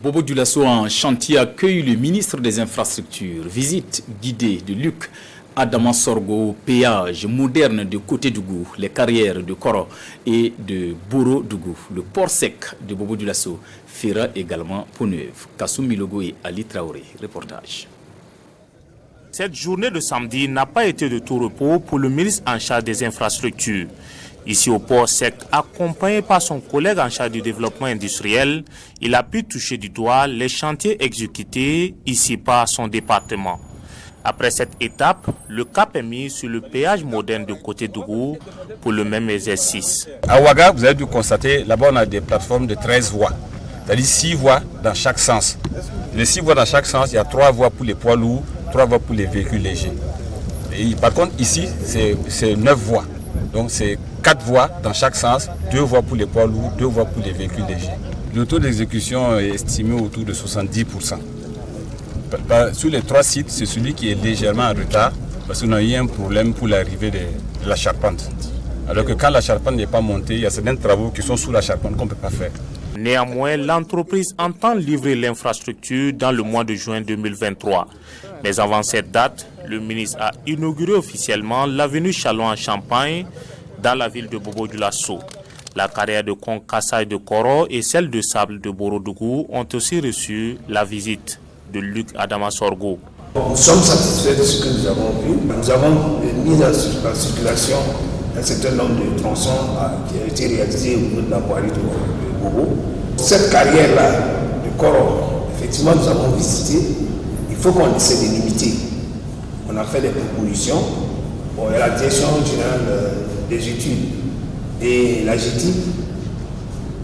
Bobo Dioulasso en chantier accueille le ministre des Infrastructures. Visite guidée de Luc Adama Sorgo, péage moderne de Côté-Dougou, les carrières de Koro et de Boro-Dougou. Le port sec de Bobo Dioulasso fera également peau neuve. Kassoum Milogo et Ali Traoré. Reportage. Cette journée de samedi n'a pas été de tout repos pour le ministre en charge des infrastructures. Ici au port sec, accompagné par son collègue en charge du développement industriel, il a pu toucher du doigt les chantiers exécutés ici par son département. Après cette étape, le cap est mis sur le péage moderne de Côté-Dougou pour le même exercice. À Ouaga, vous avez dû constater, là-bas on a des plateformes de 13 voies, c'est-à-dire 6 voies dans chaque sens. Les 6 voies dans chaque sens, il y a 3 voies pour les poids lourds, 3 voies pour les véhicules légers. Et par contre, ici, c'est 9 voies. Donc c'est 4 voies dans chaque sens, 2 voies pour les poids lourds, 2 voies pour les véhicules légers. Le taux d'exécution est estimé autour de 70%. Sur les 3 sites, c'est celui qui est légèrement en retard parce qu'on a eu un problème pour l'arrivée de la charpente. Alors que quand la charpente n'est pas montée, il y a certains travaux qui sont sous la charpente qu'on ne peut pas faire. Néanmoins, l'entreprise entend livrer l'infrastructure dans le mois de juin 2023. Mais avant cette date, le ministre a inauguré officiellement l'avenue Chalon en Champagne dans la ville de Bobo Dioulasso. La carrière de Concassai de Koro et celle de Sable de Boro-Dougou ont aussi reçu la visite de Luc Adama Sorgo. Nous sommes satisfaits de ce que nous avons vu. Nous avons mis en circulation un certain nombre de tronçons qui ont été réalisés au niveau de la voirie de Bobo. Cette carrière-là de Koro, effectivement, nous avons visité. Il faut qu'on essaie de limiter. On a fait des propositions. Bon, il y a la direction générale des études et la GTIP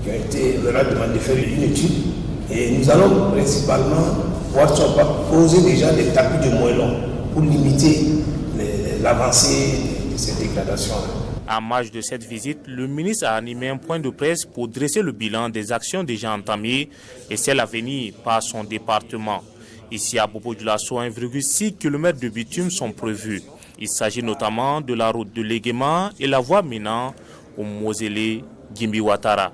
qui leur a demandé de faire une étude. Et nous allons principalement voir si on va poser déjà des tapis de moellons pour limiter l'avancée de cette dégradation. En marge de cette visite, le ministre a animé un point de presse pour dresser le bilan des actions déjà entamées et celles à venir par son département. Ici à Bobo Dioulasso, 1,6 km de bitume sont prévus. Il s'agit notamment de la route de Léguéma et la voie menant au mausolée Gimbi Ouattara.